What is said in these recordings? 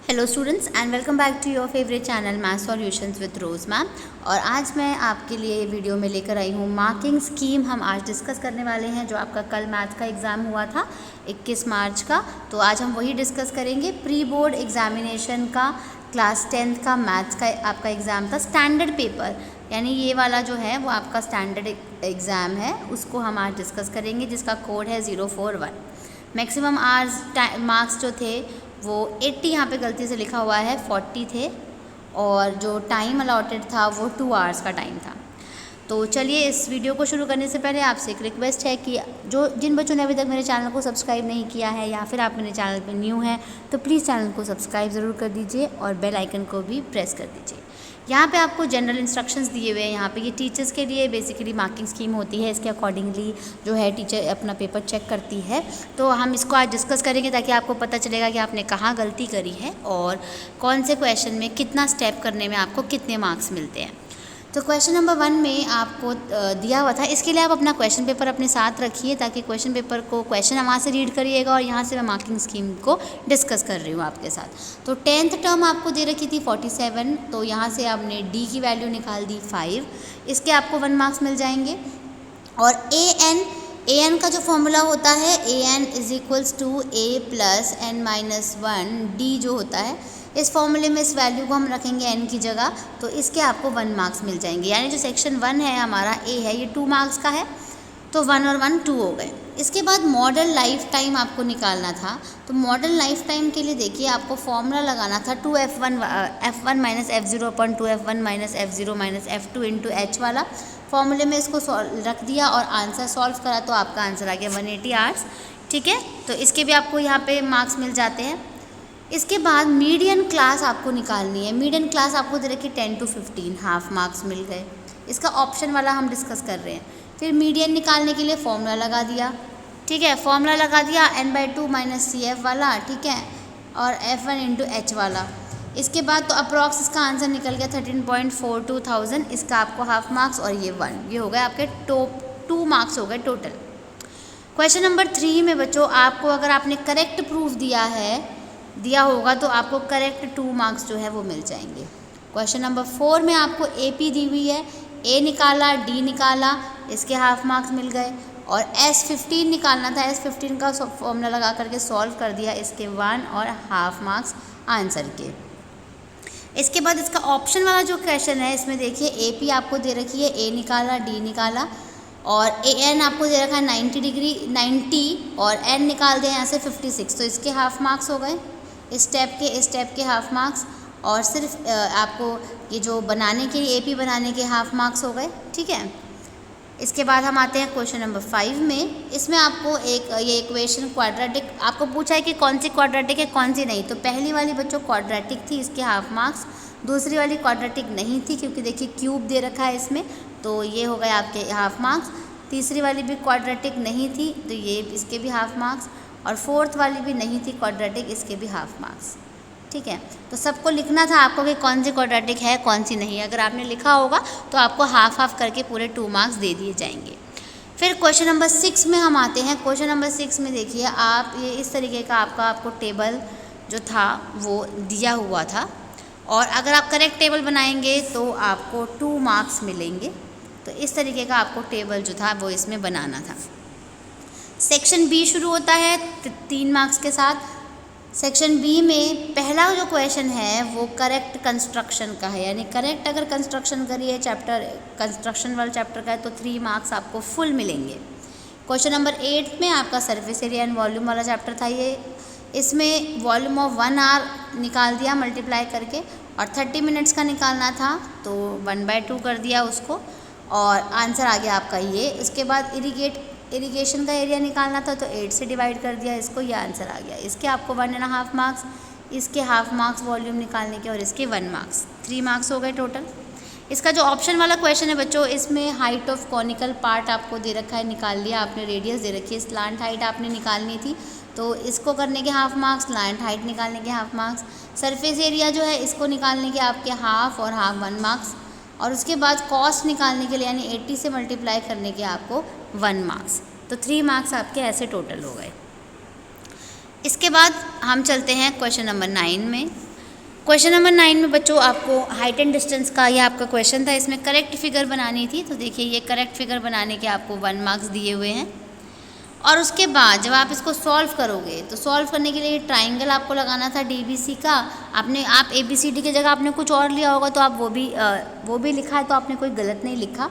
Hello students and welcome back to your favourite channel math solutions with Rose ma'am. और आज मैं आपके लिए वीडियो में लेकर आई हूँ मार्किंग स्कीम। हम आज डिस्कस करने वाले हैं जो आपका कल मैथ का एग्ज़ाम हुआ था 21 मार्च का। तो आज हम वही डिस्कस करेंगे। प्री बोर्ड एग्जामिनेशन का क्लास 10th का मैथ्स का आपका एग्ज़ाम था, स्टैंडर्ड पेपर, यानी ये वाला जो है वो आपका स्टैंडर्ड एग्ज़ाम है, उसको हम आज डिस्कस करेंगे, जिसका कोड है 041। मैक्सिमम आवर्स मार्क्स जो थे वो 80, यहाँ पे गलती से लिखा हुआ है 40 थे, और जो टाइम अलॉटेड था वो 2 आवर्स का टाइम था। तो चलिए इस वीडियो को शुरू करने से पहले आपसे एक रिक्वेस्ट है कि जिन बच्चों ने अभी तक मेरे चैनल को सब्सक्राइब नहीं किया है या फिर आप मेरे चैनल पर न्यू हैं तो प्लीज़ चैनल को सब्सक्राइब ज़रूर कर दीजिए और बेल आइकन को भी प्रेस कर दीजिए। यहाँ पे आपको जनरल इंस्ट्रक्शंस दिए हुए हैं। यहाँ पे ये टीचर्स के लिए बेसिकली मार्किंग स्कीम होती है, इसके अकॉर्डिंगली जो है टीचर अपना पेपर चेक करती है। तो हम इसको आज डिस्कस करेंगे ताकि आपको पता चलेगा कि आपने कहाँ गलती करी है और कौन से क्वेश्चन में कितना स्टेप करने में आपको कितने मार्क्स मिलते हैं। तो क्वेश्चन नंबर 1 में आपको दिया हुआ था, इसके लिए आप अपना क्वेश्चन पेपर अपने साथ रखिए ताकि क्वेश्चन पेपर को क्वेश्चन वहाँ से रीड करिएगा और यहाँ से मैं मार्किंग स्कीम को डिस्कस कर रही हूँ आपके साथ। तो 10th टर्म आपको दे रखी थी 47, तो यहाँ से आपने डी की वैल्यू निकाल दी 5, इसके आपको 1 मार्क्स मिल जाएंगे। और ए एन का जो फॉर्मूला होता है an is equals to a plus n minus 1 d जो होता है, इस फॉर्मूले में इस वैल्यू को हम रखेंगे n की जगह, तो इसके आपको 1 मार्क्स मिल जाएंगे। यानी जो सेक्शन 1 है हमारा a है ये 2 मार्क्स का है, तो 1 और 1 2 हो गए। इसके बाद मॉडल लाइफ टाइम आपको निकालना था। तो मॉडल लाइफ टाइम के लिए देखिए आपको फॉर्मूला लगाना था 2f1 minus f0 upon 2f1 minus f0 minus f2 into h वाला। फॉर्मूले में इसको रख दिया और आंसर सॉल्व करा तो आपका आंसर आ गया 180 आवर्स। ठीक है, तो इसके भी आपको यहाँ पे मार्क्स मिल जाते हैं। इसके बाद मीडियन क्लास आपको निकालनी है। मीडियन क्लास आपको दे रखी 10 to 15, हाफ मार्क्स मिल गए। इसका ऑप्शन वाला हम डिस्कस कर रहे हैं। फिर मीडियन निकालने के लिए फॉर्मूला लगा दिया। ठीक है, फॉर्मूला लगा दिया n/2 माइनस सी एफ वाला, ठीक है, और f1 इंटू एच वाला। इसके बाद तो अप्रॉक्स इसका आंसर निकल गया 13.42,000, इसका आपको हाफ मार्क्स और ये 1, ये हो गए आपके 2 मार्क्स हो गए टोटल। क्वेश्चन नंबर 3 में बच्चों आपको अगर आपने करेक्ट प्रूफ दिया होगा तो आपको करेक्ट 2 मार्क्स जो है वो मिल जाएंगे। क्वेश्चन नंबर 4 में आपको AP दी हुई है, A निकाला, D निकाला, इसके हाफ मार्क्स मिल गए। और S15 निकालना था, S15 का फॉर्मूला लगा करके सॉल्व कर दिया, इसके 1 और हाफ मार्क्स आंसर के। इसके बाद इसका ऑप्शन वाला जो क्वेश्चन है इसमें देखिए AP आपको दे रखी है, A निकाला, D निकाला, और AN आपको दे रखा है 90 और N निकाल दें यहाँ से 56, तो इसके हाफ मार्क्स हो गए। इस स्टेप के हाफ मार्क्स, और सिर्फ आपको ये जो बनाने के लिए AP बनाने के हाफ मार्क्स हो गए। ठीक है, इसके बाद हम आते हैं क्वेश्चन नंबर 5 में। इसमें आपको ये इक्वेशन क्वाड्रेटिक आपको पूछा है कि कौन सी क्वाड्रेटिक है कौन सी नहीं। तो पहली वाली बच्चों क्वाड्रेटिक थी, इसके हाफ मार्क्स। दूसरी वाली क्वाड्रेटिक नहीं थी क्योंकि देखिए क्यूब दे रखा है इसमें, तो ये हो गए आपके हाफ मार्क्स। तीसरी वाली भी क्वाड्रेटिक नहीं थी तो ये इसके भी हाफ मार्क्स, और फोर्थ वाली भी नहीं थी क्वाड्रेटिक, इसके भी हाफ मार्क्स। ठीक है, तो सबको लिखना था आपको कि कौन सी क्वाड्रेटिक है कौन सी नहीं। अगर आपने लिखा होगा तो आपको हाफ हाफ करके पूरे 2 मार्क्स दे दिए जाएंगे। फिर क्वेश्चन नंबर 6 में हम आते हैं। क्वेश्चन नंबर 6 में देखिए आप ये इस तरीके का आपको टेबल जो था वो दिया हुआ था, और अगर आप करेक्ट टेबल बनाएंगे तो आपको 2 मार्क्स मिलेंगे। तो इस तरीके का आपको टेबल जो था वो इसमें बनाना था। सेक्शन B शुरू होता है 3 मार्क्स के साथ। सेक्शन B में पहला जो क्वेश्चन है वो करेक्ट कंस्ट्रक्शन का है, यानी करेक्ट अगर कंस्ट्रक्शन करिए चैप्टर कंस्ट्रक्शन वाला चैप्टर का है तो 3 मार्क्स आपको फुल मिलेंगे। क्वेश्चन नंबर 8 में आपका सरफेस एरिया एंड वॉल्यूम वाला चैप्टर था ये। इसमें वॉल्यूम ऑफ 1 आवर निकाल दिया मल्टीप्लाई करके, और 30 मिनट्स का निकालना था तो 1/2 कर दिया उसको, और आंसर आ गया आपका ये। उसके बाद इरिगेशन का एरिया निकालना था तो 8 से डिवाइड कर दिया इसको, ये आंसर आ गया। इसके आपको 1.5 मार्क्स, इसके हाफ मार्क्स वॉल्यूम निकालने के, और इसके 1 मार्क्स, 3 मार्क्स हो गए टोटल। इसका जो ऑप्शन वाला क्वेश्चन है बच्चों, इसमें हाइट ऑफ कॉनिकल पार्ट आपको दे रखा है, निकाल लिया आपने। रेडियस दे रखी है, स्लांट हाइट आपने निकालनी थी तो इसको करने के हाफ मार्क्स, स्लांट हाइट निकालने के हाफ मार्क्स। सरफेस एरिया जो है इसको निकालने के आपके हाफ और हाफ 1 मार्क्स, और उसके बाद कॉस्ट निकालने के लिए यानी 80 से मल्टीप्लाई करने के आपको 1 मार्क्स। तो 3 मार्क्स आपके ऐसे टोटल हो गए। इसके बाद हम चलते हैं क्वेश्चन नंबर 9 में। क्वेश्चन नंबर 9 में बच्चों आपको हाइट एंड डिस्टेंस का ये आपका क्वेश्चन था, इसमें करेक्ट फिगर बनानी थी। तो देखिए ये करेक्ट फिगर बनाने के आपको 1 मार्क्स दिए हुए हैं। और उसके बाद जब आप इसको सॉल्व करोगे तो सॉल्व करने के लिए ट्राइंगल आपको लगाना था DBC का। आप ABCD की जगह आपने कुछ और लिया होगा, तो आप वो भी लिखा है, तो आपने कोई गलत नहीं लिखा।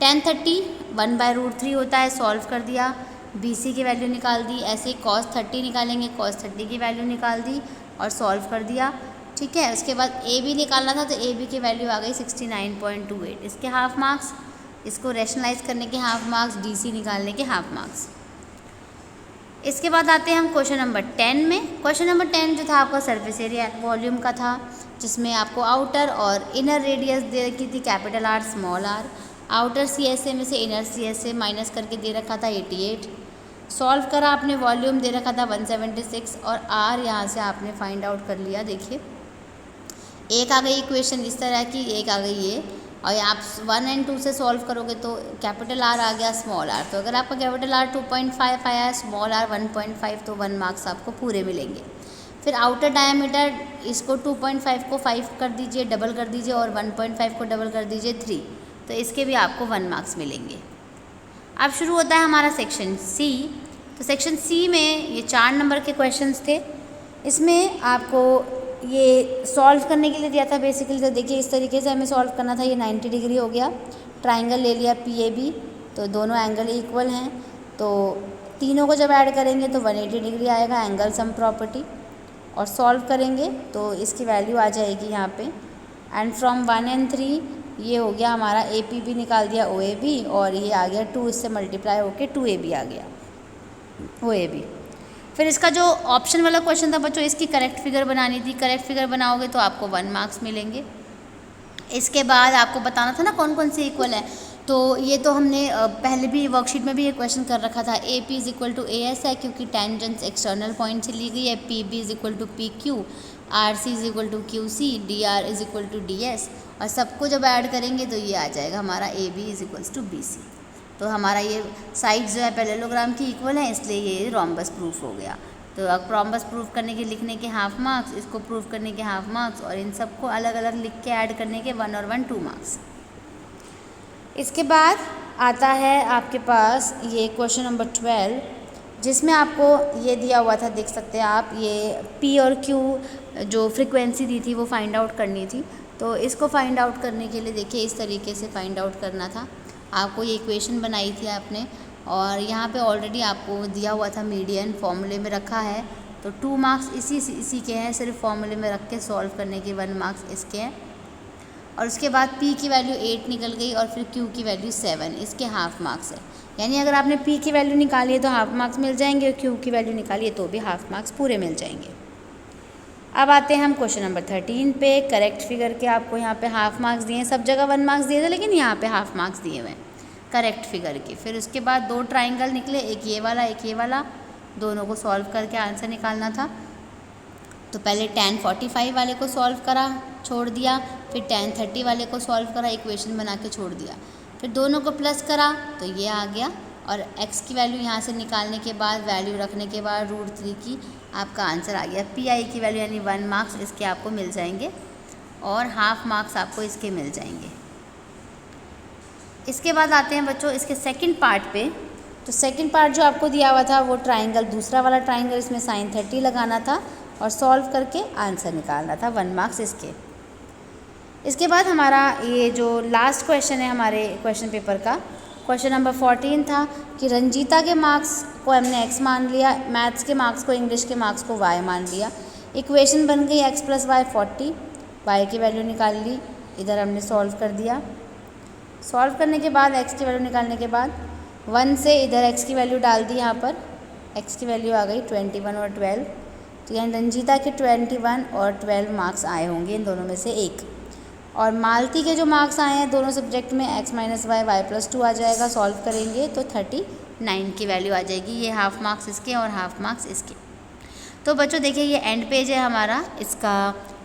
tan 30 1/√3 होता है, सॉल्व कर दिया, BC की वैल्यू निकाल दी। ऐसे cos 30 निकालेंगे, cos 30 की वैल्यू निकाल दी और सॉल्व कर दिया। ठीक है, उसके बाद AB निकालना था, तो AB की वैल्यू आ गई 69.28, इसके हाफ मार्क्स। इसको रैशनलाइज करने के हाफ मार्क्स, DC निकालने के हाफ मार्क्स। इसके बाद आते हैं हम क्वेश्चन नंबर 10 में। क्वेश्चन नंबर 10 जो था आपका सरफेस एरिया वॉल्यूम का था, जिसमें आपको आउटर और इनर रेडियस दे रखी थी capital R small r। Outer CSA में से इनर CSA माइनस करके दे रखा था 88। सॉल्व करा आपने, वॉल्यूम दे रखा था 176 और R यहाँ से आपने फाइंड आउट कर लिया। देखिए एक आ गई इक्वेशन इस तरह की, एक आ गई ये, और आप 1 और 2 से सॉल्व करोगे तो कैपिटल R आ गया स्मॉल r। तो अगर आपका कैपिटल R 2.5 आया है, स्मॉल r 1.5, तो 1 मार्क्स आपको पूरे मिलेंगे। फिर आउटर डायमीटर, इसको 2.5 को 5 कर दीजिए, डबल कर दीजिए, और 1.5 को डबल कर दीजिए 3, तो इसके भी आपको 1 मार्क्स मिलेंगे। अब शुरू होता है हमारा सेक्शन C। तो सेक्शन C में ये 4 नंबर के क्वेश्चंस थे। इसमें आपको ये सॉल्व करने के लिए दिया था बेसिकली। तो देखिए इस तरीके से हमें सॉल्व करना था। ये 90 डिग्री हो गया, ट्राइंगल ले लिया PAB, तो दोनों एंगल इक्वल हैं, तो तीनों को जब ऐड करेंगे तो 180 डिग्री आएगा एंगल सम प्रॉपर्टी। और सॉल्व करेंगे तो इसकी वैल्यू आ जाएगी यहाँ पे, एंड फ्रॉम 1 और 3 ये हो गया हमारा APB निकाल दिया OAB, और ये आ गया 2 इससे मल्टीप्लाई होके 2AB आ गया OAB। फिर इसका जो ऑप्शन वाला क्वेश्चन था बच्चों, इसकी करेक्ट फिगर बनानी थी। करेक्ट फिगर बनाओगे तो आपको 1 मार्क्स मिलेंगे। इसके बाद आपको बताना था ना कौन कौन से इक्वल है, तो ये तो हमने पहले भी वर्कशीट में भी ये क्वेश्चन कर रखा था। AP = AS है, क्योंकि टेंजेंट्स एक्सटर्नल पॉइंट से ली गई है। PB = PQ, RC = QC, DR = DS, और सबको जब ऐड करेंगे तो ये आ जाएगा हमारा AB = BC। तो हमारा ये साइड जो है पैरेललोग्राम की इक्वल है, इसलिए ये रोम्बस प्रूफ हो गया। तो अब रोम्बस प्रूफ करने के लिखने के हाफ मार्क्स, इसको प्रूफ करने के हाफ मार्क्स, और इन सबको अलग अलग लिख के ऐड करने के 1 और 1 2 मार्क्स। इसके बाद आता है आपके पास ये क्वेश्चन नंबर 12, जिसमें आपको ये दिया हुआ था, देख सकते हैं आप, ये P और Q जो फ्रिक्वेंसी दी थी वो फाइंड आउट करनी थी। तो इसको फाइंड आउट करने के लिए देखिए इस तरीके से फाइंड आउट करना था। आपको ये इक्वेशन बनाई थी आपने, और यहाँ पे ऑलरेडी आपको दिया हुआ था मीडियन, फॉर्मूले में रखा है, तो 2 मार्क्स इसी के हैं। सिर्फ फॉर्मूले में रख के सॉल्व करने के 1 मार्क्स इसके हैं। और उसके बाद P की वैल्यू 8 निकल गई, और फिर Q की वैल्यू 7, इसके हाफ मार्क्स है। यानी अगर आपने P की वैल्यू निकाली है तो हाफ मार्क्स मिल जाएंगे, और Q की वैल्यू निकाली है तो भी हाफ मार्क्स पूरे मिल जाएंगे। अब आते हैं हम क्वेश्चन नंबर 13 पे। करेक्ट फिगर के आपको यहाँ पे हाफ मार्क्स दिए हैं, सब जगह 1 मार्क्स दिए थे, लेकिन यहाँ पे हाफ मार्क्स दिए हुए हैं करेक्ट फिगर के। फिर उसके बाद 2 ट्राइंगल निकले, एक ये वाला, दोनों को सॉल्व करके आंसर निकालना था। तो पहले tan 45 वाले को सॉल्व करा, छोड़ दिया, फिर tan 30 वाले को सॉल्व करा, इक्वेशन बना के छोड़ दिया, फिर दोनों को प्लस करा तो ये आ गया, और x की वैल्यू यहाँ से निकालने के बाद, वैल्यू रखने के बाद √3 की आपका आंसर आ गया। PI की वैल्यू यानी 1 मार्क्स इसके आपको मिल जाएंगे, और हाफ मार्क्स आपको इसके मिल जाएंगे। इसके बाद आते हैं बच्चों इसके सेकंड पार्ट पे। तो सेकंड पार्ट जो आपको दिया हुआ था वो ट्राइंगल, दूसरा वाला ट्राइंगल, इसमें sin 30 लगाना था और सॉल्व करके आंसर निकालना था, 1 मार्क्स इसके। इसके बाद हमारा ये जो लास्ट क्वेश्चन है हमारे क्वेश्चन पेपर का, क्वेश्चन नंबर 14 था कि रंजीता के मार्क्स को हमने x मान लिया, मैथ्स के मार्क्स को, इंग्लिश के मार्क्स को y मान लिया। इक्वेशन बन गई x + y 40, y की वैल्यू निकाल ली, इधर हमने सॉल्व कर दिया। सॉल्व करने के बाद x की वैल्यू निकालने के बाद 1 से इधर x की वैल्यू डाल दी, यहाँ पर x की वैल्यू आ गई 21 और 12। तो यानी रंजीता के 21 और 12 मार्क्स आए होंगे इन दोनों में से एक। और मालती के जो मार्क्स आए हैं दोनों सब्जेक्ट में x - y y + 2 आ जाएगा, सॉल्व करेंगे तो 39 की वैल्यू आ जाएगी। ये हाफ मार्क्स इसके और हाफ मार्क्स इसके। तो बच्चों देखिए ये एंड पेज है हमारा इसका,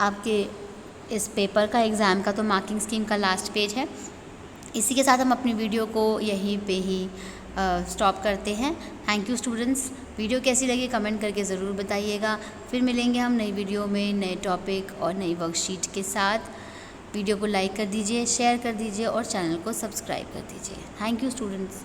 आपके इस पेपर का, एग्ज़ाम का, तो मार्किंग स्कीम का लास्ट पेज है। इसी के साथ हम अपनी वीडियो को यहीं पे ही स्टॉप करते हैं। Thank you students. वीडियो कैसी लगी कमेंट करके ज़रूर बताइएगा। फिर मिलेंगे हम नई वीडियो में नए टॉपिक और नई वर्कशीट के साथ। वीडियो को लाइक कर दीजिए, शेयर कर दीजिए और चैनल को सब्सक्राइब कर दीजिए। Thank you students.